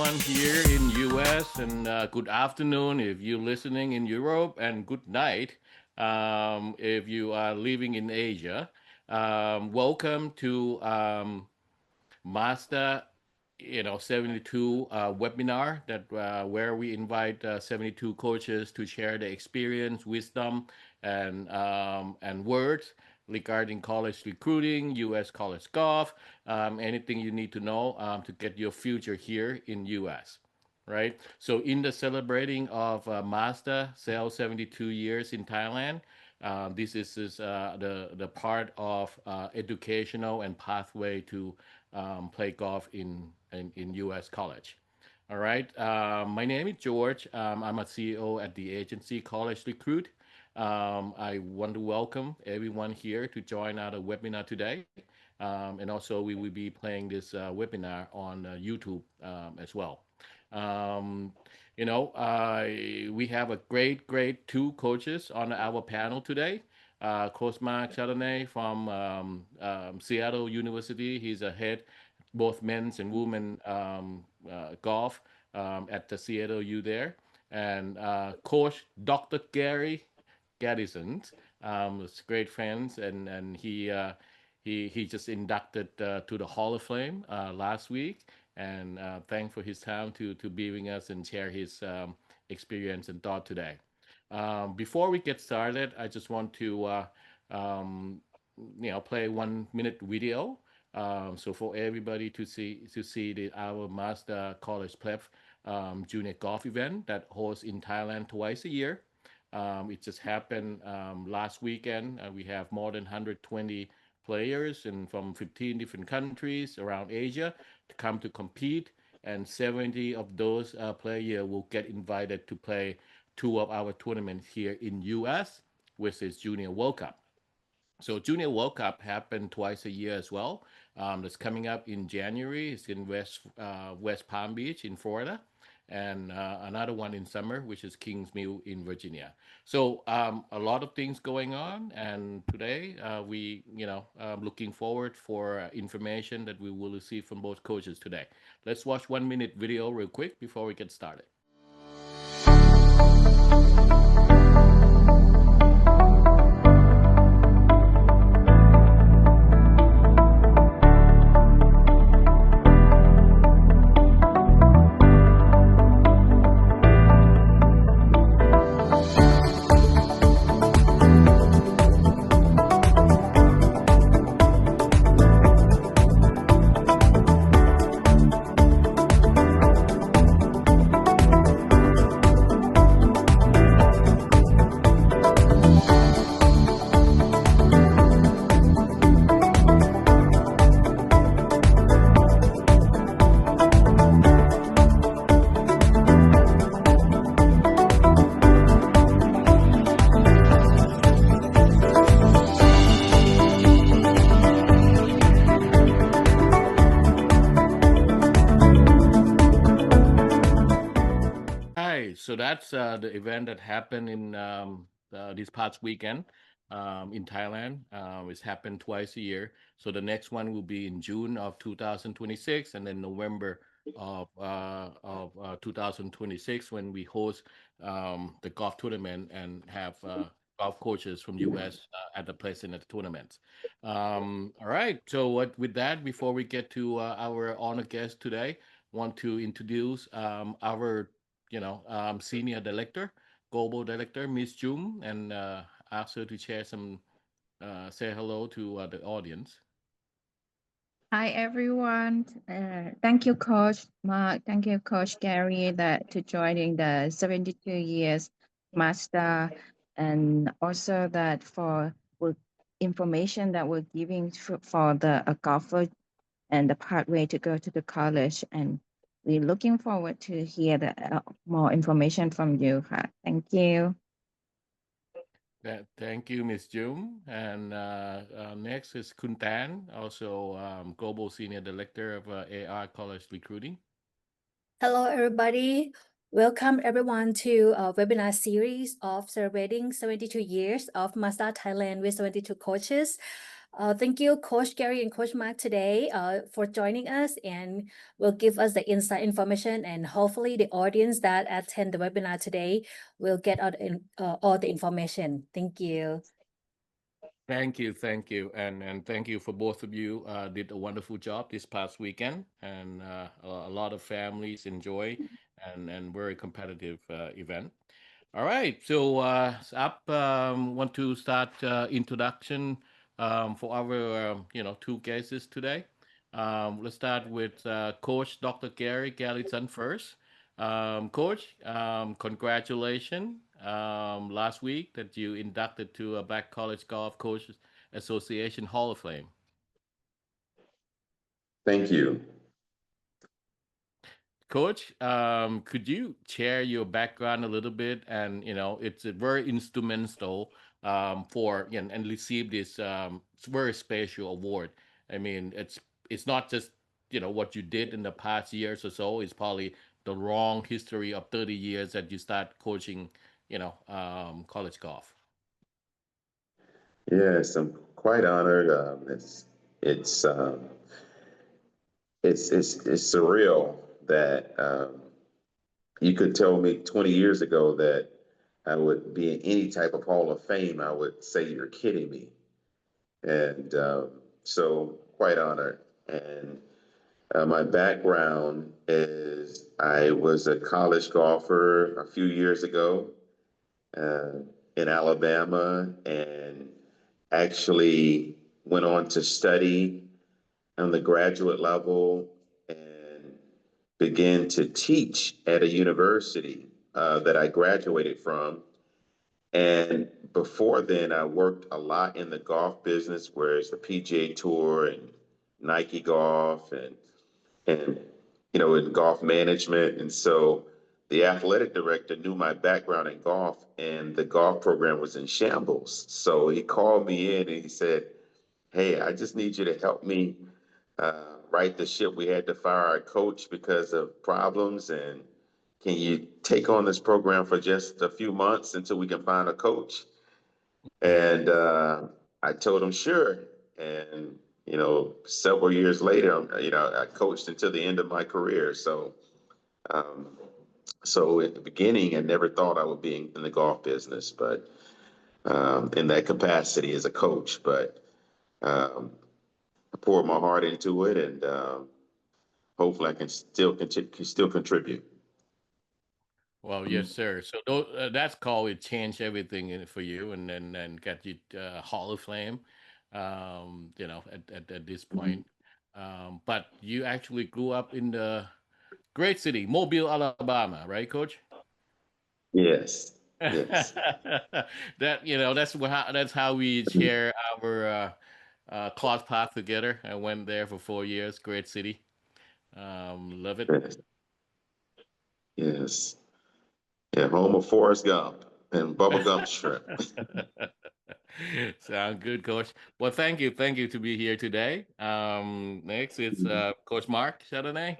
everyone here in U.S. and good afternoon if you're listening in Europe, and good night if you are living in Asia. Welcome to Mazda 72 webinar that where we invite 72 coaches to share their experience, wisdom, and words regarding college recruiting, U.S. college golf, anything you need to know to get your future here in U.S. Right. So in the celebrating of Mazda sale 72 years in Thailand, this is the part of educational and pathway to play golf in U.S. college. All right. My name is George. I'm a CEO at the agency College Recruit. I want to welcome everyone here to join our webinar today. And also, we will be playing this webinar on YouTube as well. Um, we have a great two coaches on our panel today. Coach Marc Chandonnet from Seattle University. He's a head both men's and women golf at the Seattle U there. And Coach Dr. Gary Grandison, was great friends, and he just inducted to the Hall of Fame last week, and thanks for his time to be with us and share his experience and thought today. Before we get started, I just want to um, play 1 minute video. So for everybody to see our Mazda College Prep Junior Golf event that hosts in Thailand twice a year. It just happened last weekend. We have more than 120 players and from 15 different countries around Asia to come to compete, and 70 of those players will get invited to play two of our tournaments here in U.S., which is Junior World Cup. So Junior World Cup happened twice a year as well. That's coming up in January. It's in West Palm Beach in Florida, and another one in summer, which is Kings Mill in Virginia. So a lot of things going on, and today we looking forward for information that we will receive from both coaches today. Let's watch 1 minute video real quick before we get started. Hi, so that's the event that happened in this past weekend in Thailand. It's happened twice a year. So the next one will be in June of 2026, and then November of 2026 when we host the golf tournament and have golf coaches from U.S. At the place in the tournaments. All right. So with that, before we get to our honored guest today, want to introduce our senior director, global director, Miss Jung, and ask her to share some, say hello to the audience. Hi everyone. Thank you, Coach Mark. Thank you, Coach Gary, that to joining the 72 years master, and also that for information that we're giving for the golfer and the pathway to go to the college. And we're looking forward to hear the more information from you. Thank you. Thank you, Miss Jung. And next is Kun Tan, also global senior director of AR College Recruiting. Hello, everybody. Welcome everyone to a webinar series of celebrating 72 years of Mazda Thailand with 72 coaches. Thank you, Coach Gary and Coach Mark today for joining us and will give us the inside information, and hopefully the audience that attend the webinar today will get all the information. Thank you. Thank you, and thank you for both of you. Did a wonderful job this past weekend, and a lot of families enjoy, and very competitive event. All right, so up want to start introduction for our two guests today. Let's start with Coach Dr. Gary Gallison first. Coach, congratulations last week that you inducted to a Black College Golf Coaches Association Hall of Fame. Thank you. Coach, could you share your background a little bit? And it's a very instrumental for and receive this very special award. I mean, it's not just what you did in the past years or so. It's probably the long history of 30 years that you start coaching, college golf. Yes, I'm quite honored. It's um, it's surreal that you could tell me 20 years ago that I would be in any type of Hall of Fame. I would say you're kidding me, and so quite honored. And my background is I was a college golfer a few years ago uh, in Alabama, and actually went on to study on the graduate level and began to teach at a university that I graduated from. And before then, I worked a lot in the golf business, where it's the PGA Tour and Nike Golf and in golf management. And so the athletic director knew my background in golf, and the golf program was in shambles. So he called me in and he said, "Hey, I just need you to help me right the ship. We had to fire our coach because of problems, and can you take on this program for just a few months until we can find a coach?" And I told him sure. And several years later, I coached until the end of my career. Um, so at the beginning, I never thought I would be in the golf business, but in that capacity as a coach. But um, I poured my heart into it, and hopefully, I can still contribute. Well, yes, sir. So that's called it changed everything for you, and then get you Hall of Fame. At this point, but you actually grew up in the great city, Mobile, Alabama, right, Coach? Yes, yes. That's how we share our class path together. I went there for 4 years. Great city. Love it. Yes, yes. Yeah, home of Forrest Gump and Bubba Gump Shrimp. Sound good, Coach. Well, thank you to be here today. Next, it's Coach Marc Chandonnet.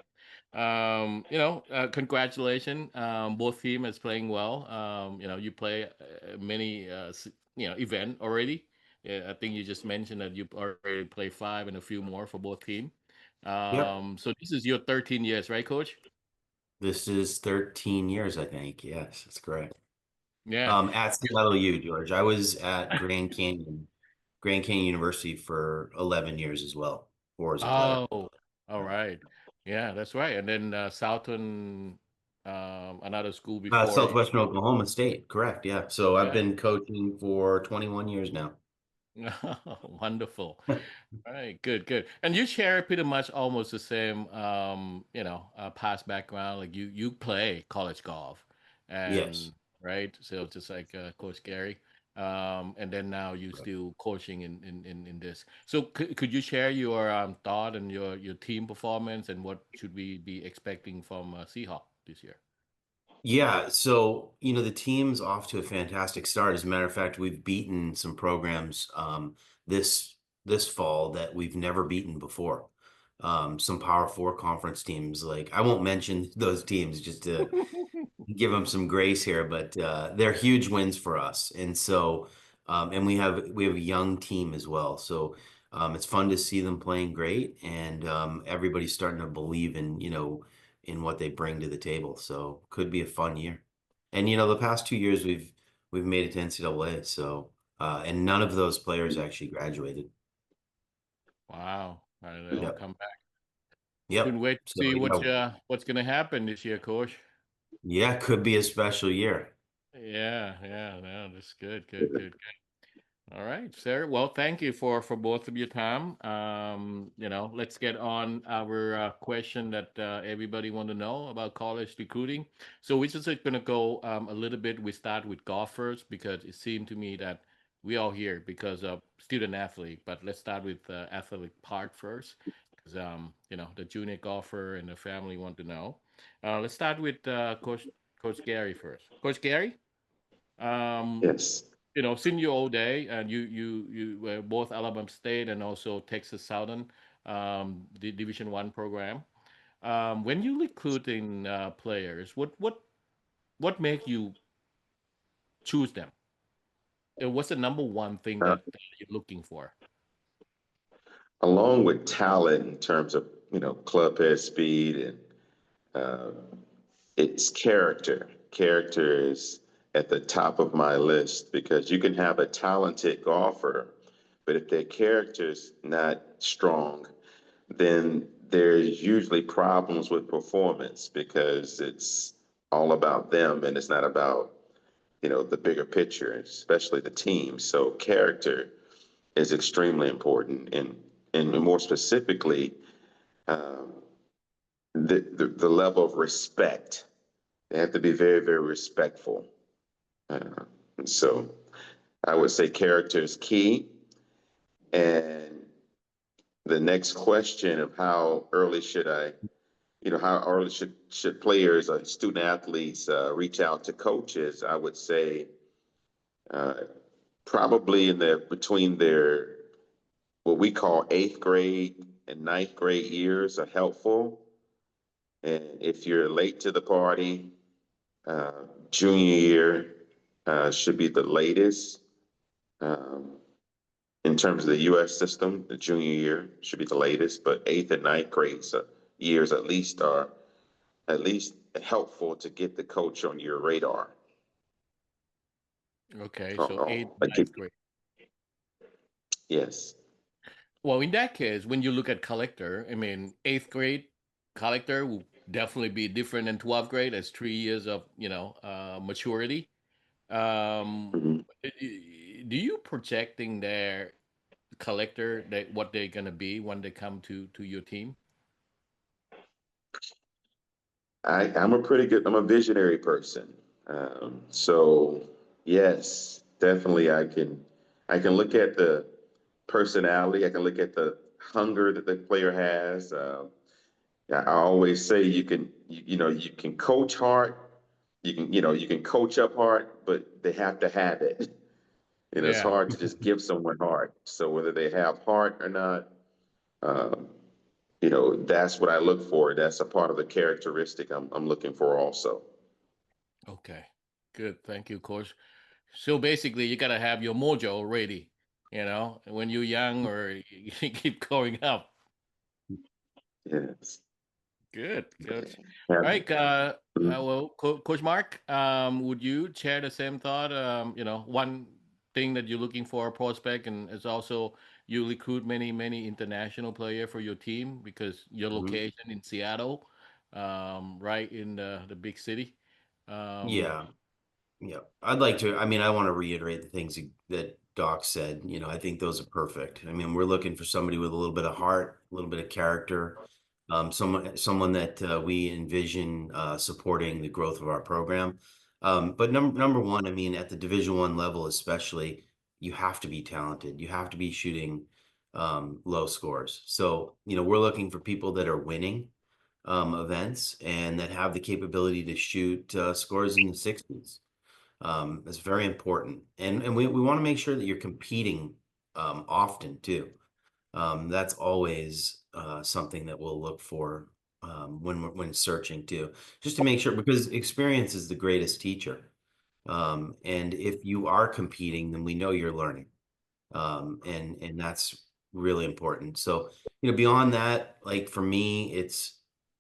Congratulations. Both team is playing well. You play many event already. Yeah, I think you just mentioned that you already play five and a few more for both team. Yep. So this is your 13 years, right, Coach? This is 13 years, I think. Yes, that's correct. Yeah. At CLU, George. I was at Grand Canyon University for 11 years as well, or as a player. Oh, all right. Yeah, that's right. And then Southern, another school before you. Southwestern Oklahoma State, correct. Yeah. So I've Yeah. been coaching for 21 years now. Wonderful. All right, good, good. And you share pretty much almost the same, past background. Like you play college golf, Yes. and right. So just like Coach Gary, and then now you Correct. still coaching in this. So could you share your thought and your team performance and what should we be expecting from Seahawk this year? Yeah, so the team's off to a fantastic start. As a matter of fact, we've beaten some programs this this fall that we've never beaten before. Some Power Four conference teams, like I won't mention those teams just to give them some grace here, but they're huge wins for us. And so, and we have a young team as well. So It's fun to see them playing great, and everybody's starting to believe in, in what they bring to the table. So could be a fun year. And the past 2 years we've made it to NCAA. So and none of those players actually graduated. Wow. And they'll Yep. come back. Couldn't Yep. wait to So see what's gonna happen this year, Coach. yeah, could be a special year. Yeah. No, that's good. Good. All right, sir. Well, thank you for both of your time. Let's get on our question that everybody want to know about college recruiting. So we're just going to go a little bit. We start with golfers because it seemed to me that we all here because of student athlete. But let's start with the athletic part first, because the junior golfer and the family want to know. Let's start with Coach Gary first. Coach Gary. Um, Yes. Since your old day, and you were both Alabama State and also Texas Southern, the Division One program. When you recruiting players, what make you choose them? What's the number one thing Uh, that you're looking for? Along with talent in terms of, club head speed and uh, it's character. Character is at the top of my list because you can have a talented golfer, but if their character's not strong, then there's usually problems with performance because it's all about them and it's not about, the bigger picture, especially the team. So character is extremely important. And more specifically, um, the level of respect. They have to be very, very respectful. And so I would say character is key. And the next question of how early should I, how early should players or student athletes reach out to coaches? I would say uh, probably between their what we call eighth grade and ninth grade years are helpful. And if you're late to the party, junior year should be the latest. Um, in terms of the U.S. system, the junior year should be the latest, but eighth and ninth grades years at least are at least helpful to get the coach on your radar. Okay, so eighth, Oh, ninth grade. yes. Well, in that case, when you look at collector, I mean, eighth grade collector will definitely be different than 12th grade. That's 3 years of maturity. Um, Mhm. do you projecting their collector that what they're gonna be when they come to your team? I'm a visionary person. So yes, definitely I can look at the personality. I can look at the hunger that the player has. I always say you can coach hard. You can coach up hard, but they have to have it. It's Yeah. hard to just give someone heart. So whether they have heart or not, um, that's what I look for. That's a part of the characteristic I'm looking for also. Okay. Good. Thank you, coach. So basically, you gotta have your mojo ready. When you're young or you keep growing up. Yes. Good, good. All Have- right. Well, Coach Mark, would you share the same thought? One thing that you're looking for a prospect, and it's also you recruit many international player for your team because your Mhm. location in Seattle, right in the big city. Um, Yeah. Yeah, I'd like to. I mean, I want to reiterate the things that Doc said. I think those are perfect. I mean, we're looking for somebody with a little bit of heart, a little bit of character, someone that we envision supporting the growth of our program. But number one, I mean, at the Division I level, especially, you have to be talented. You have to be shooting low scores. So, we're looking for people that are winning events and that have the capability to shoot scores in the 60s. It's very important. And we want to make sure that you're competing often too. That's always something that we'll look for when searching too, just to make sure, because experience is the greatest teacher. And if you are competing, then we know you're learning. And that's really important. So, beyond that, like for me,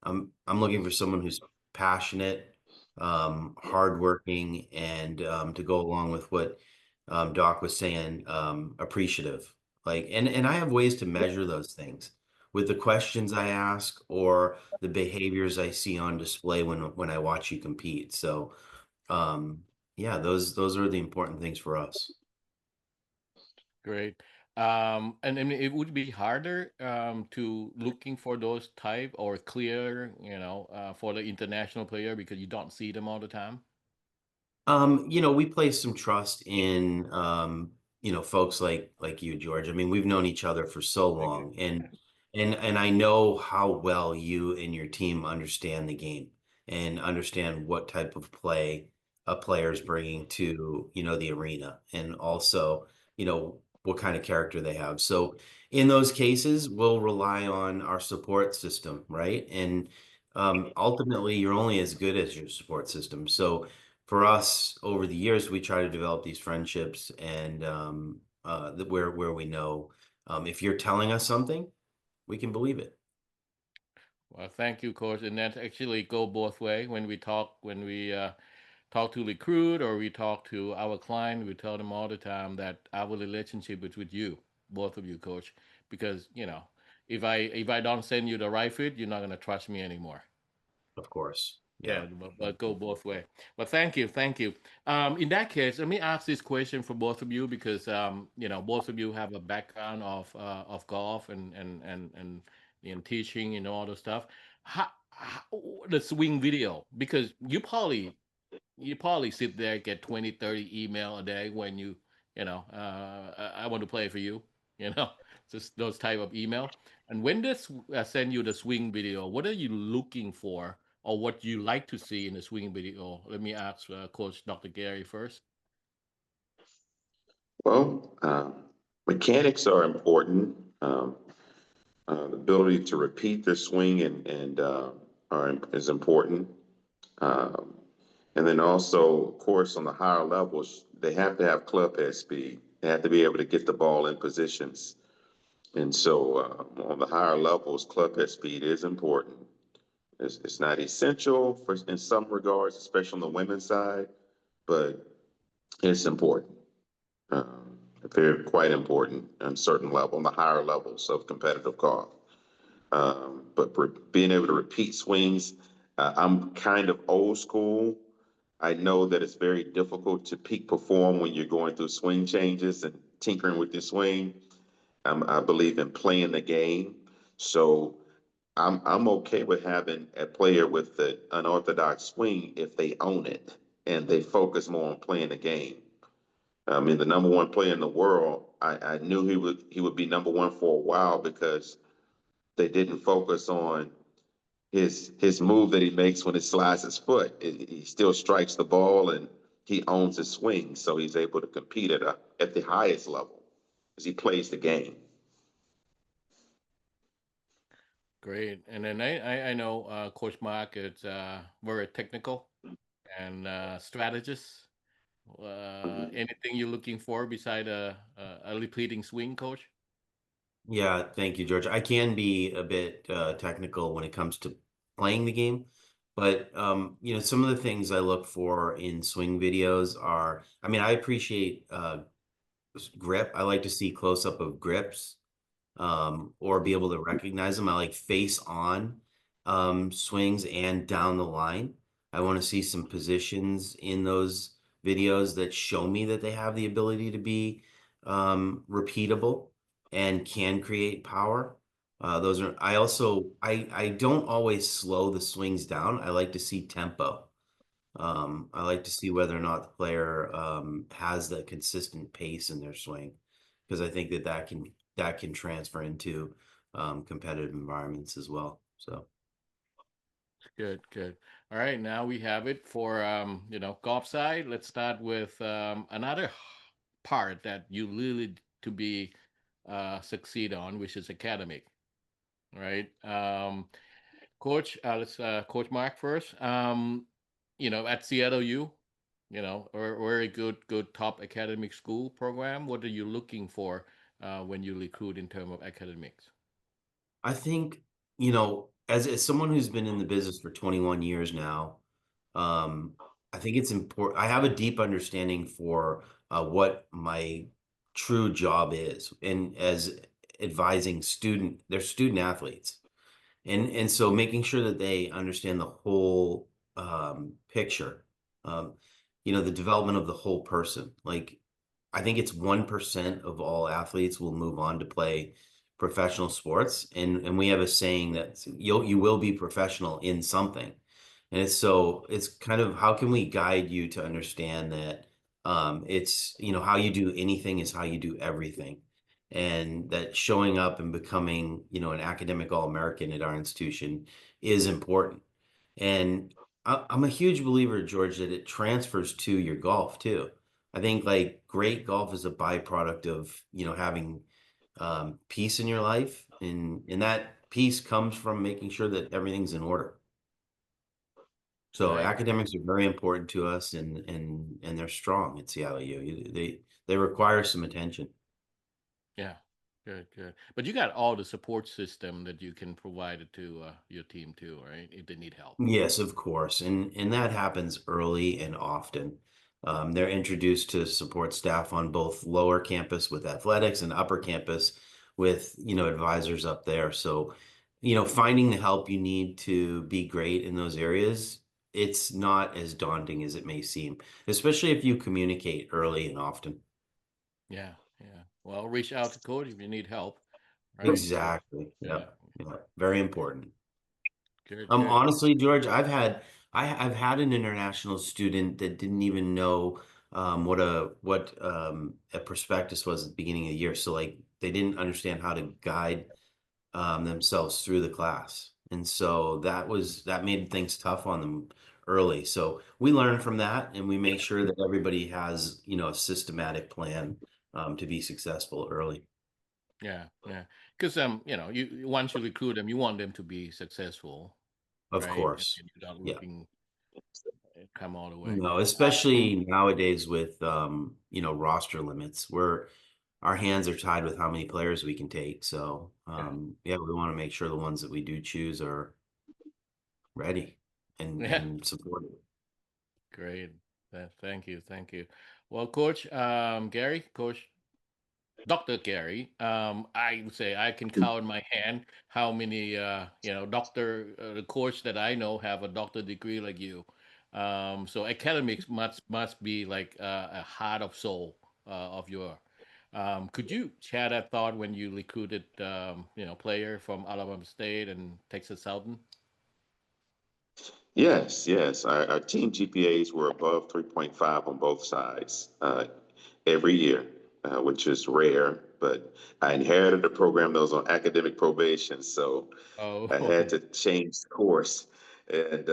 I'm looking for someone who's passionate, hardworking, and to go along with what Doc was saying, appreciative. Like, and I have ways to measure those things with the questions I ask or the behaviors I see on display when I watch you compete. So, yeah, those are the important things for us. Great. And I mean, it would be harder to looking for those type or clear, for the international player because you don't see them all the time. We place some trust in folks like you, George. I mean, we've known each other for so Thank you. long, and I know how well you and your team understand the game and understand what type of play a player is bringing to, the arena, and also, what kind of character they have. So in those cases, we'll rely on our support system, right? And ultimately, you're only as good as your support system. So for us over the years, we try to develop these friendships and where we know if you're telling us something, we can believe it. Well, thank you, coach. And that actually go both way when we talk to recruit or we talk to our client. We tell them all the time that our relationship is with you, both of you, coach, because if I don't send you the right fit, you're not gonna trust me anymore. Of course. Yeah. Yeah, but go both way. But thank you, thank you. In that case, let me ask this question for both of you because both of you have a background of golf and teaching and all the stuff. How the swing video because you probably sit there get 20, 30 email a day when I want to play for you, you know, just those type of email. And when they send you the swing video, what are you looking for or what you like to see in the swing video? Let me ask Coach Dr. Gary first. Well, mechanics are important. The ability to repeat the swing is important. Um, and then also, of course, on the higher levels, they have to have club head speed. They have to be able to get the ball in positions. And so, on the higher levels, club head speed is important. It's not essential in some regards, especially on the women's side, but it's important. Very quite important on certain level, on the higher levels of competitive golf. But for being able to repeat swings, I'm kind of old school. I know that it's very difficult to peak perform when you're going through swing changes and tinkering with your swing. I believe in playing the game. So I'm okay with having a player with the unorthodox swing if they own it and they focus more on playing the game. I mean, the number one player in the world, I knew he would be number one for a while because they didn't focus on his move that he makes when he slides his foot. He still strikes the ball and he owns his swing, so he's able to compete at the highest level as he plays the game. Great. And then I know Coach Mark is very technical and strategist. Anything you're looking for beside a repeating swing, Coach? Yeah, thank you, George. I can be a bit technical when it comes to playing the game, but some of the things I look for in swing videos are, I mean, I appreciate grip. I like to see close up of grips, or be able to recognize them. I like face on swings and down the line. I want to see some positions in those videos that show me that they have the ability to be repeatable and can create power. Those are, I don't always slow the swings down. I like to see tempo. I like to see whether or not the player has the consistent pace in their swing, because I think that can transfer into competitive environments as well. So Good, good. All right, now we have it for golf side. Let's start with another part that you really to be succeed on, which is academic, right? Coach, let's Coach Mark first. At Seattle U, a very good top academic school program. What are you looking for when you recruit in terms of academics? I think, as someone who's been in the business for 21 years now, um, I think it's important. I have a deep understanding for what my true job is, and as advising they're student athletes. And so making sure that they understand the whole picture, um, the development of the whole person. Like, I think it's 1% of all athletes will move on to play professional sports, and we have a saying that you will be professional in something. And it's kind of, how can we guide you to understand that it's, how you do anything is how you do everything, and that showing up and becoming, an academic All-American at our institution is important. And I'm a huge believer, George, that it transfers to your golf too. I think like great golf is a byproduct of, having peace in your life, and that peace comes from making sure that everything's in order. So Right. academics are very important to us, and they're strong at CIU. They require some attention. Yeah. Good, good. But you got all the support system that you can provide it to your team too, right? If they need help. Yes, of course. And that happens early and often. They're introduced to support staff on both lower campus with athletics and upper campus with, advisors up there. So, finding the help you need to be great in those areas, it's not as daunting as it may seem, especially if you communicate early and often. Yeah, yeah. Well, reach out to coach if you need help, right? So, Exactly. yeah. Yep. Yeah. Very important. Good, good. Honestly, George, I've had an international student that didn't even know what a prospectus was at the beginning of the year. So like they didn't understand how to guide themselves through the class. And so that made things tough on them early. So we learn from that, and we make sure that everybody has, a systematic plan to be successful early. Yeah, yeah. Because you once you recruit them, you want them to be successful, Of right? course. And you're not Yeah. looking come all the way. No, Um, especially nowadays with roster limits, where our hands are tied with how many players we can take. So yeah, yeah, we want to make sure the ones that we do choose are ready and yeah. and supported. Great. Thank you, thank you. Well, Coach Gary, Coach Dr. Gary, I would say I can count in my hand how many doctor the course that I know have a doctor degree like you. So academics must be like a heart of soul of your. Could you share that thought when you recruited player from Alabama State and Texas Southern? Yes, yes. Our team GPAs were above 3.5 on both sides every year, which is rare. But I inherited a program that was on academic probation, so I had Oh, to change course and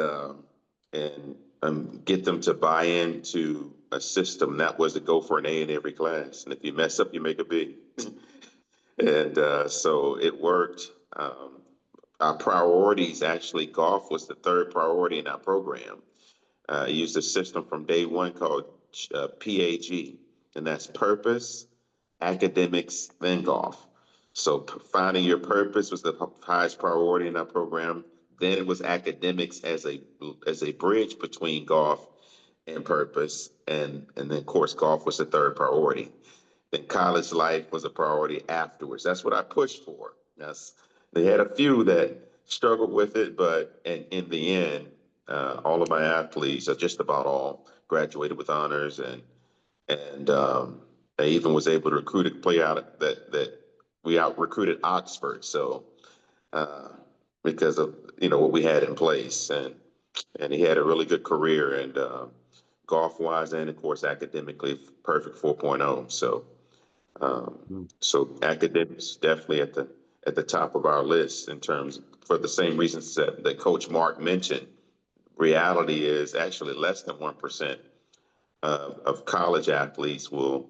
and get them to buy into a system that was to go for an A in every class, and if you mess up, you make a B. And so it worked. Our priorities actually, golf was the third priority in our program. I used a system from day one called PAG, and that's purpose, academics, then golf. So finding your purpose was the highest priority in our program. Then it was academics as a bridge between golf and purpose, and then of course golf was the third priority. Then college life was a priority afterwards. That's what I pushed for. They had a few that struggled with it, but in the end, all of my athletes, or just about all, graduated with honors, and I even was able to recruit a player out that we out recruited Oxford. So uh, because of what we had in place, and he had a really good career, and golf wise and of course academically perfect 4.0. Um, Mm. so academics definitely at the top of our list in terms for the same reasons that Coach Marc mentioned. Reality is actually less than 1% of college athletes will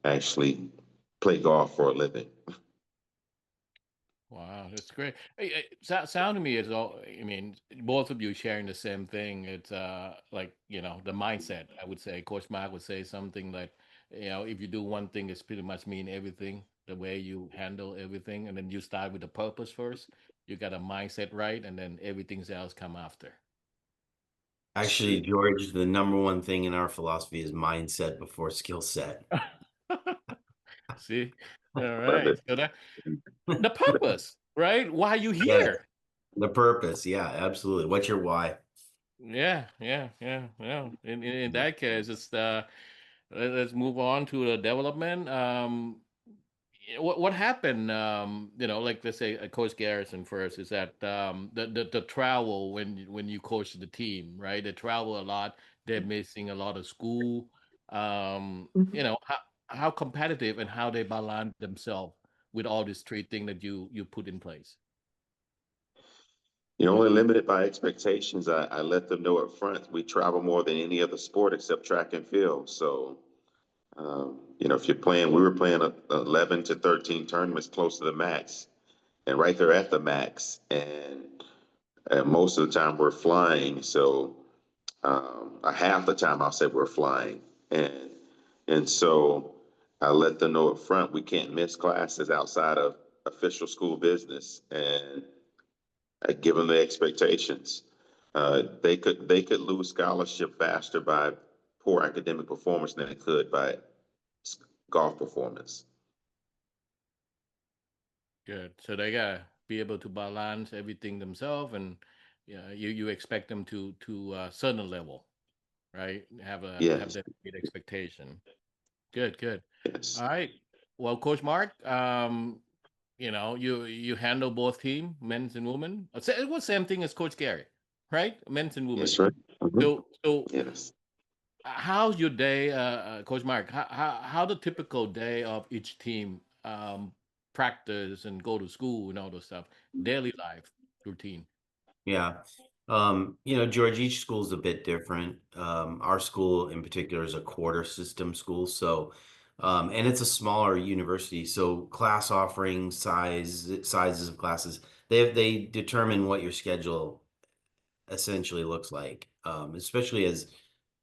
actually play golf for a living. wow, that's great. Sound to me as all. I mean, both of you sharing the same thing. It's like the mindset. I would say, Coach Mark would say something like if you do one thing, it's pretty much mean everything. The way you handle everything, and then you start with the purpose first. You got a mindset right, and then everything else come after. Actually, George, the number one thing in our philosophy is mindset before skill set. See, all Love right. it. So that the purpose, right? Why you Yeah, here? the purpose. Yeah, absolutely. What's your why? Yeah, yeah, yeah, yeah. In that case, it's let's move on to the development. What happened? Like let's say Coach Garrison first is that the travel when you coach the team, right? They travel a lot. They're missing a lot of school. How competitive and how they balance themselves with all these three things that you put in place. You're only limited by expectations. I let them know up front. We travel more than any other sport except track and field. So, if you're playing, we were playing 11 to 13 tournaments close to the max, and right there at the max. And most of the time we're flying. So, half the time I'll say we're flying. And so I let them know up front we can't miss classes outside of official school business. And I give them the expectations. They could lose scholarship faster by poor academic performance than they could by golf performance. Good. So they gotta be able to balance everything themselves, and yeah, you expect them to a certain level, right? Have Yes, that great expectation. Good, good. yes, All right. Well, Coach Mark, you handle both team, men's and women. It was same thing as Coach Gary, right? Men's and women. yes, right. Mhm. So Yes. how's your day, Coach Mark? How the typical day of each team practice and go to school and all those stuff, daily life routine. Yeah. George, each school is a bit different. Our school in particular is a quarter system school. So, and it's a smaller university. So class offering sizes of classes, they determine what your schedule essentially looks like, especially as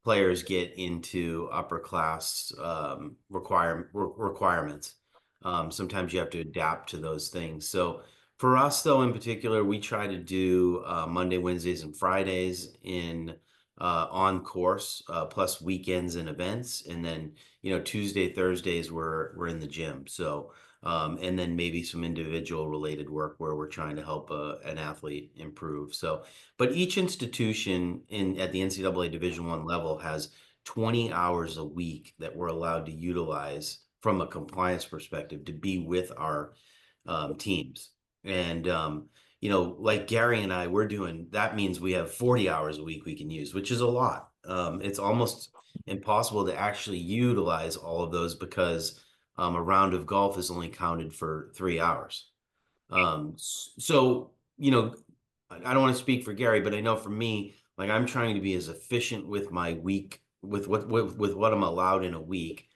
players get into upper class requirements. Sometimes you have to adapt to those things. So for us, though, in particular, we try to do Monday, Wednesdays, and Fridays in on course, plus weekends and events, and then Tuesday, Thursdays we're in the gym. So and then maybe some individual related work where we're trying to help an athlete improve. So, but each institution at the NCAA Division I level has 20 hours a week that we're allowed to utilize from a compliance perspective to be with our teams. And like Gary and I, we're doing that means we have 40 hours a week we can use, which is a lot. It's almost impossible to actually utilize all of those because a round of golf is only counted for 3 hours. So, I don't want to speak for Gary, but I know for me, like I'm trying to be as efficient with my week, with what I'm allowed in a week,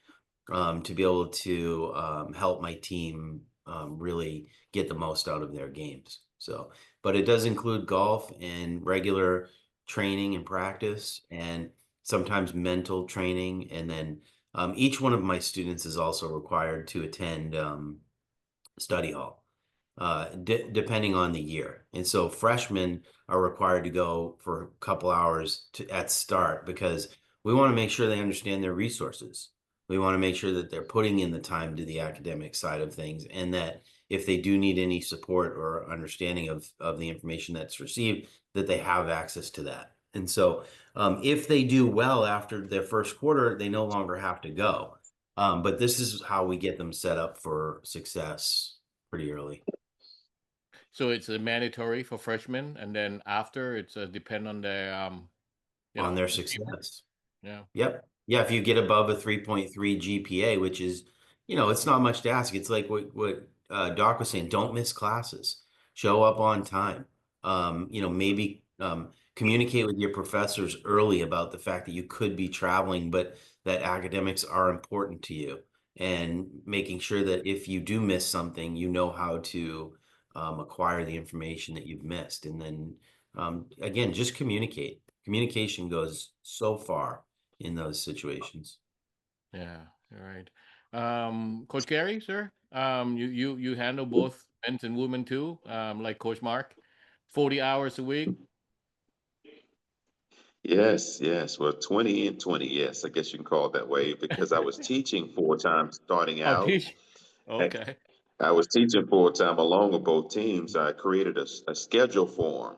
to be able to help my team really get the most out of their games. So, but it does include golf and regular training and practice, and sometimes mental training, and then each one of my students is also required to attend study hall, depending on the year. And so freshmen are required to go for a couple hours at start because we want to make sure they understand their resources. We want to make sure that they're putting in the time to the academic side of things, and that if they do need any support or understanding of the information that's received, that they have access to that. And so if they do well after their first quarter, they no longer have to go. But this is how we get them set up for success pretty early. So it's a mandatory for freshmen, and then after it's depend on their On their achievement. success. Yeah. Yep. Yeah, if you get above a 3.3 GPA, which is, it's not much to ask. It's like what Doc was saying, don't miss classes. Show up on time. Maybe communicate with your professors early about the fact that you could be traveling, but that academics are important to you, and making sure that if you do miss something, you know how to acquire the information that you've missed. And then again, just communicate. Communication goes so far in those situations. Yeah. All right. Coach Gary, sir, you handle both men's and women too, like Coach Mark, 40 hours a week. Yes, yes. Well, 20 and 20, yes, I guess you can call it that way because I was teaching full time starting Oh, out. teach. Okay. I was teaching full time along with both teams. I created a schedule for them.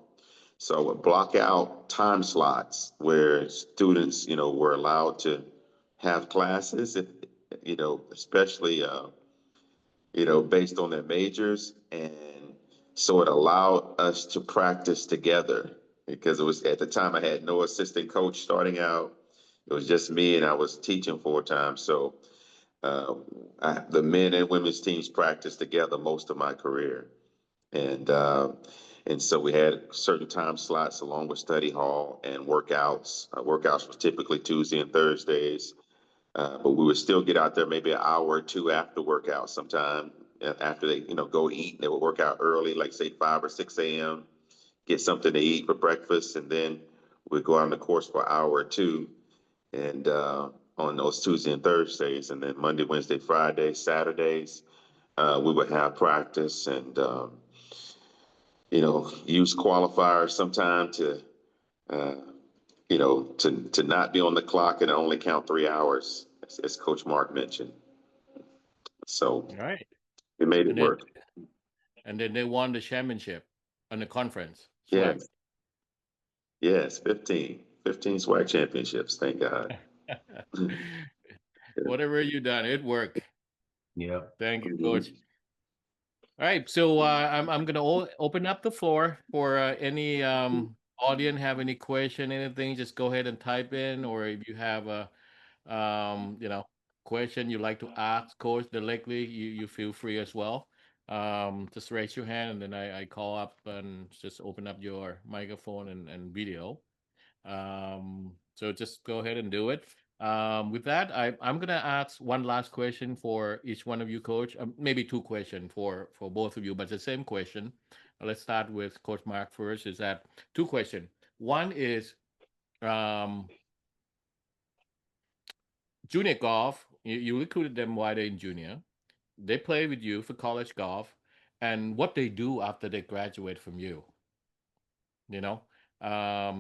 So I would block out time slots where students, were allowed to have classes, if, especially, based on their majors. And so it allowed us to practice together because it was at the time I had no assistant coach starting out. It was just me and I was teaching full time. So uh, the men and women's teams practiced together most of my career, and so we had certain time slots along with study hall and workouts. Workouts was typically Tuesday and Thursdays, but we would still get out there maybe an hour or two after workout sometime. After they, go eat, they would work out early, like say 5 or 6 a.m. Get something to eat for breakfast, and then we'd go out on the course for an hour or two and on those Tuesday and Thursdays, and then Monday, Wednesday, Friday, Saturdays, we would have practice and use qualifiers sometime to uh, to not be on the clock and only count 3 hours, as Coach Mark mentioned. So All right. we made it And then work. they won the championship on the conference swag. Yes, yes, 15 swag championships. Thank God. Whatever you done, it worked. Yeah. Thank you, Coach. Mhm. All right, so I'm gonna open up the floor for any audience have any question, anything. Just go ahead and type in, or if you have a question you like to ask Coach directly, you feel free as well. Just raise your hand, and then I call up and just open up your microphone and video. So just go ahead and do it. With that, I'm gonna ask one last question for each one of you, Coach. Maybe two questions for both of you, but the same question. Let's start with Coach Mark first. Is that two questions? One is um, junior golf. You recruited them while they're in junior. They play with you for college golf, and what they do after they graduate from you. You know,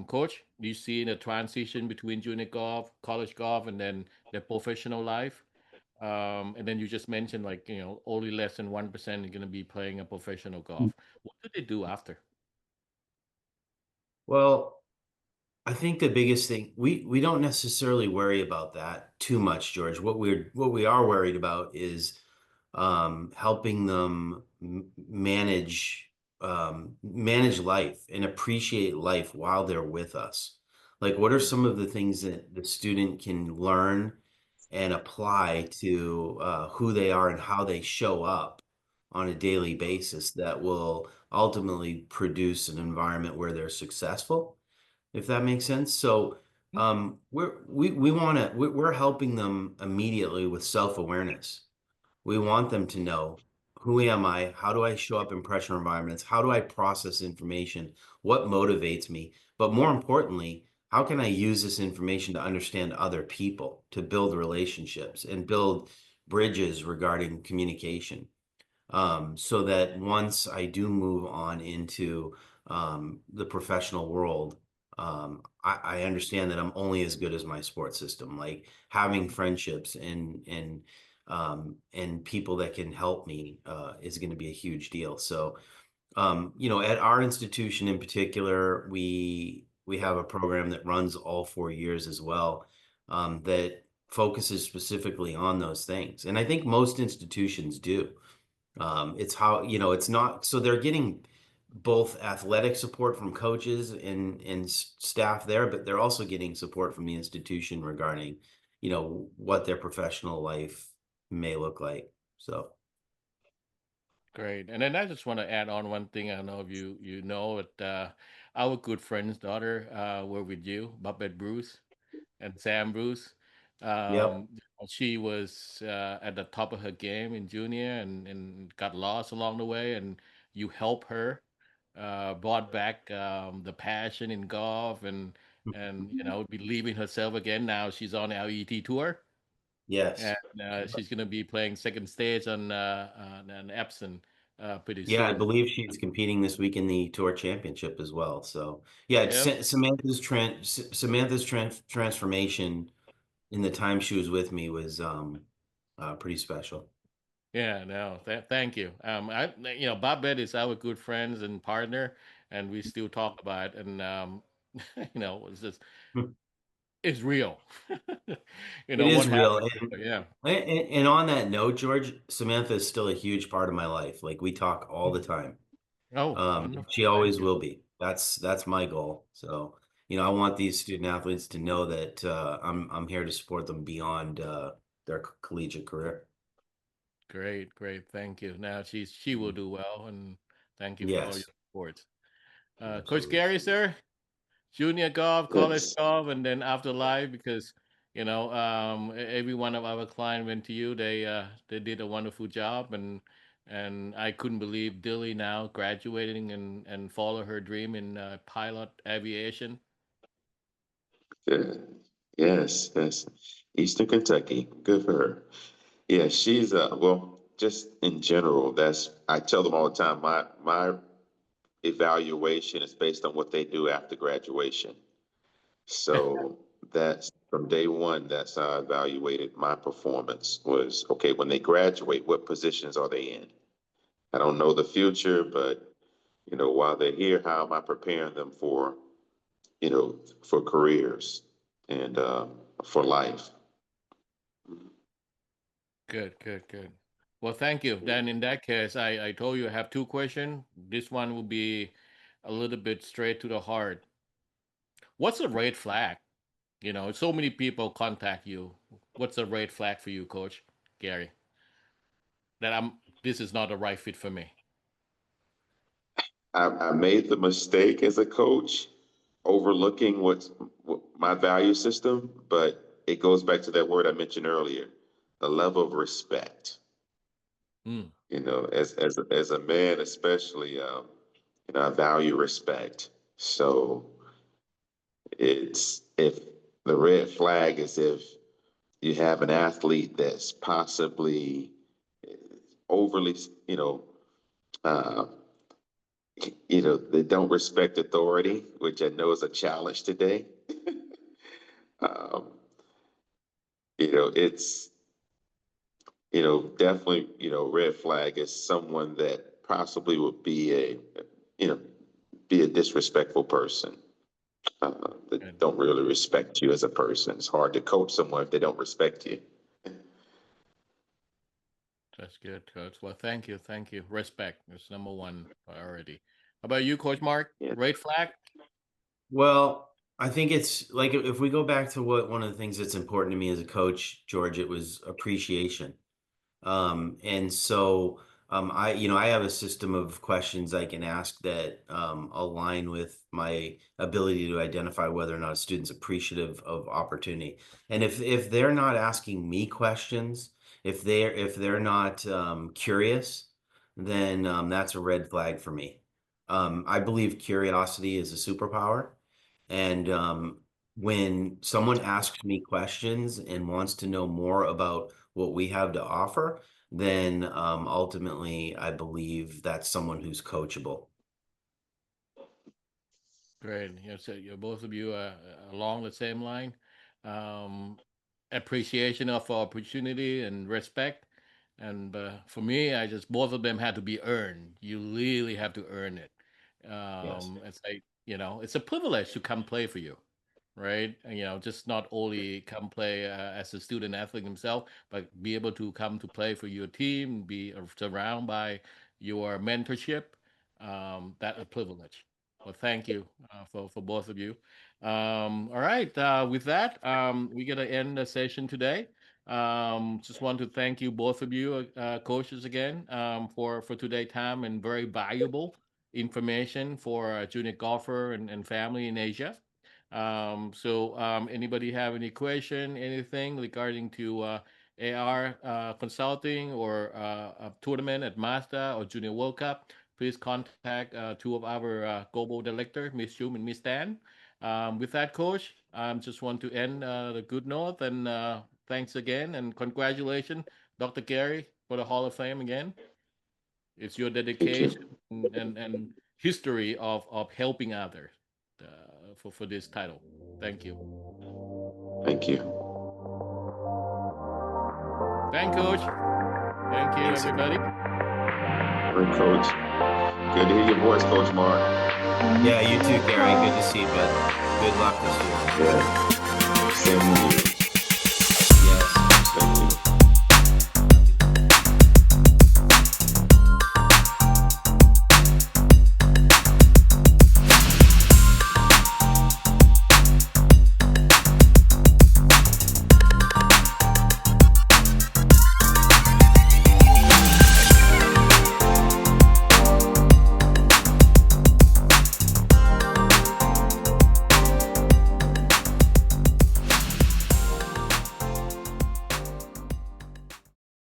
Coach, do you see the transition between junior golf, college golf, and then their professional life? And then you just mentioned like only less than 1% are going to be playing a professional golf. What do they do after? Well, I think the biggest thing we don't necessarily worry about that too much, George. What we are worried about is helping them manage life and appreciate life while they're with us. Like, what are Mm. some of the things that the student can learn and apply to who they are and how they show up on a daily basis that will ultimately produce an environment where they're successful, if that makes sense. So we want to we're helping them immediately with self-awareness. We want them to know, who am I? How do I show up in pressure environments? How do I process information? What motivates me? But more importantly, how can I use this information to understand other people, to build relationships and build bridges regarding communication? So that once I do move on into the professional world, I understand that I'm only as good as my support system. Like, having friendships and people that can help me is going to be a huge deal. So at our institution in particular, we have a program that runs all 4 years as well, that focuses specifically on those things, and I think most institutions do. It's how, it's not, so they're getting both athletic support from coaches and staff there, but they're also getting support from the institution regarding, what their professional life may look like. So, Great. And then I just want to add on one thing. I don't know if you know that our good friend's daughter were with you, Babette Bruce and Sam Bruce. yep. Um, she was at the top of her game in junior and got lost along the way, and you helped her, brought back the passion in golf and believing herself again. Now she's on the LET tour. Yes. and she's going to be playing second stage on Epson pretty Yeah, I soon. believe she's competing this week in the Tour Championship as well. So yeah, Yep. Samantha's transformation in the time she was with me was pretty special. Yeah, no, thank you. Babette is our good friends and partner, and we still talk about it, and it's just it's real. It What is real. happened? Yeah. And on that note, George, Samantha is still a huge part of my life. Like we talk all the time. Oh, wonderful. She Thank always you. will be. That's my goal. So, I want these student athletes to know that I'm here to support them beyond their collegiate career. Great, great. Thank you. Now she will do well, and thank you for all your Yes, support. Coach absolutely. Gary, sir, junior golf, college Yes. golf, and then after life, because every one of our client went to you. They did a wonderful job, and I couldn't believe Dilly now graduating and follow her dream in pilot aviation. Yeah. Yes. Yes. Eastern Kentucky. Good for her. Yeah, she's well, just in general, that's I tell them all the time, my evaluation is based on what they do after graduation. So that's from day one, that's how I evaluated my performance was okay, when they graduate, what positions are they in? I don't know the future, but while they're here, how am I preparing them for careers and for life? Good, good, good. Well, thank you. Then in that case, I told you I have two questions. This one will be a little bit straight to the heart. What's a red flag? So many people contact you. What's a red flag for you, Coach Gary? That this is not the right fit for me. I made the mistake as a coach overlooking what my value system, but it goes back to that word I mentioned earlier, the level of respect. Mm, As a man, especially, I value respect. So it's if the red flag is if you have an athlete that's possibly overly, uh, they don't respect authority, which I know is a challenge today. Um, it's definitely, red flag is someone that possibly would you know, be a disrespectful person, that good. don't really respect you as a person. It's hard to coach someone if they don't respect you. That's good, Coach. Well, thank you, thank you. Respect is number one priority. How about you, Coach Mark? Yeah. Red flag? Well, I think it's like if we go back to what one of the things that's important to me as a coach, George, it was appreciation. And so I have a system of questions I can ask that align with my ability to identify whether or not a student's appreciative of opportunity. And if they're not asking me questions, if they're not curious, then that's a red flag for me. I believe curiosity is a superpower, and when someone asks me questions and wants to know more about what we have to offer, then ultimately I believe that's someone who's coachable. Great. So you're both of you along the same line. Um, Appreciation of opportunity and respect. And for me, I just both of them had to be earned. You really have to earn it. Yes. It's like it's a privilege to come play for you, right? And, just not only come play as a student athlete himself, but be able to come to play for your team, be surrounded by your mentorship. That a privilege. Well, thank you for both of you. All right. With that, we're gonna end the session today. Just want to thank you both of you, coaches, again for today time and very valuable information for a junior golfer and family in Asia. Anybody have any question, anything regarding to AR consulting or a tournament at Mazda or Junior World Cup? Please contact two of our global director, Miss Chum and Miss Dan. With that, Coach, I just want to end the good note and thanks again, and congratulations, Dr. Gary, for the Hall of Fame again. It's your Thank you. dedication and history of helping others for this title. Thank you. Thank you. Thank Coach. Thank you, Thanks, everybody. Great, Coach. Good to hear your voice, Coach Marc. Yeah, you too, Gary. Good to see you, bud. Good luck this year. Yeah. Same to you.